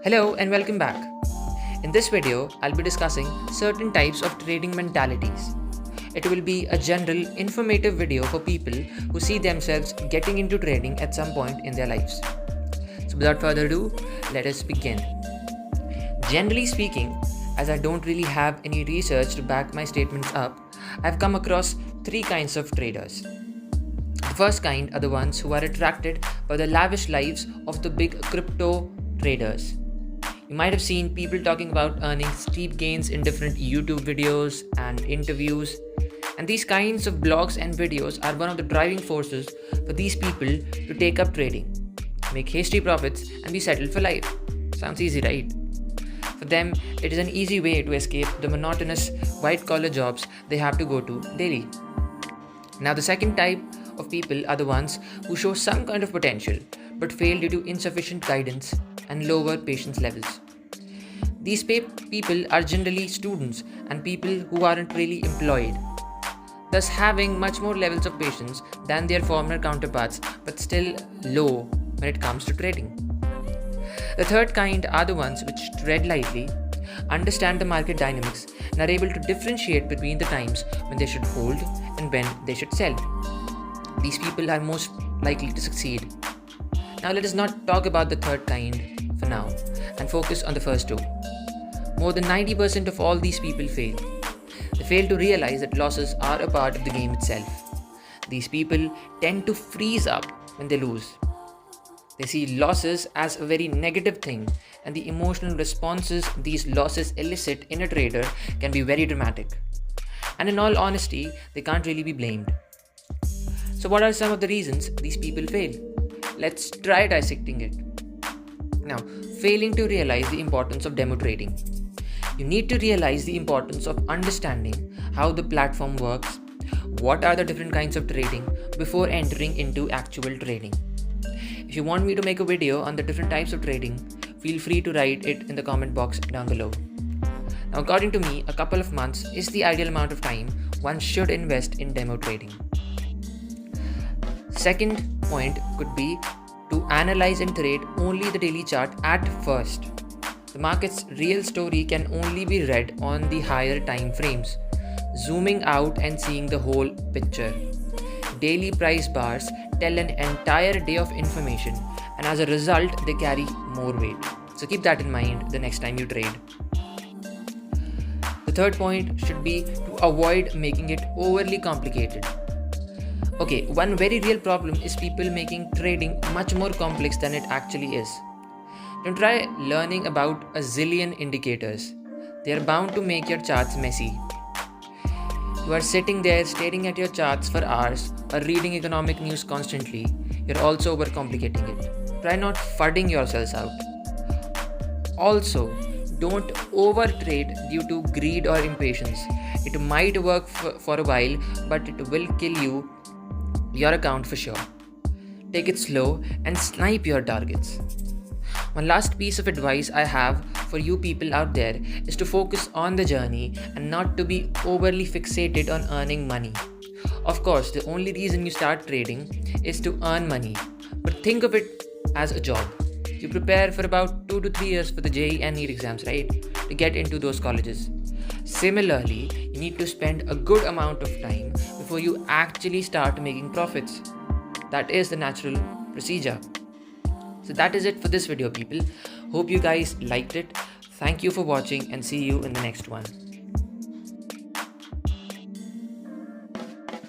Hello and welcome back. In this video, I'll be discussing certain types of trading mentalities. It will be a general, informative video for people who see themselves getting into trading at some point in their lives. So, without further ado, let us begin. Generally speaking, as I don't really have any research to back my statements up, I've come across three kinds of traders. The first kind are the ones who are attracted by the lavish lives of the big crypto traders. You might have seen people talking about earning steep gains in different YouTube videos and interviews. And these kinds of blogs and videos are one of the driving forces for these people to take up trading, make hasty profits, and be settled for life. Sounds easy, right? For them, it is an easy way to escape the monotonous white-collar jobs they have to go to daily. Now, the second type of people are the ones who show some kind of potential but fail due to insufficient guidance and lower patience levels. These people are generally students and people who aren't really employed, thus having much more levels of patience than their former counterparts but still low when it comes to trading. The third kind are the ones which tread lightly, understand the market dynamics, and are able to differentiate between the times when they should hold and when they should sell. These people are most likely to succeed. Now let us not talk about the third kind for now and focus on the first two. More than 90% of all these people fail. They fail to realize that losses are a part of the game itself. These people tend to freeze up when they lose. They see losses as a very negative thing, and the emotional responses these losses elicit in a trader can be very dramatic. And in all honesty, they can't really be blamed. So what are some of the reasons these people fail? Let's try dissecting it. Now, failing to realize the importance of demo trading. You need to realize the importance of understanding how the platform works, what are the different kinds of trading before entering into actual trading. If you want me to make a video on the different types of trading, feel free to write it in the comment box down below. Now, according to me, a couple of months is the ideal amount of time one should invest in demo trading. Second point could be to analyze and trade only the daily chart at first. The market's real story can only be read on the higher time frames, zooming out and seeing the whole picture. Daily price bars tell an entire day of information, and as a result, they carry more weight. So keep that in mind the next time you trade. The third point should be to avoid making it overly complicated. Okay, one very real problem is people making trading much more complex than it actually is. Don't try learning about a zillion indicators. They are bound to make your charts messy. You are sitting there staring at your charts for hours or reading economic news constantly. You're also overcomplicating it. Try not fudding yourselves out. Also, don't overtrade due to greed or impatience. It might work for a while, but it will kill your account for sure. Take it slow and snipe your targets. One last piece of advice I have for you people out there is to focus on the journey and not to be overly fixated on earning money. Of course, the only reason you start trading is to earn money, but think of it as a job. You prepare for about 2 to 3 years for the JEE and NEET exams, right? To get into those colleges. Similarly, you need to spend a good amount of time before you actually start making profits. That is the natural procedure. So that is it for this video, people. Hope you guys liked it. Thank you for watching and see you in the next one.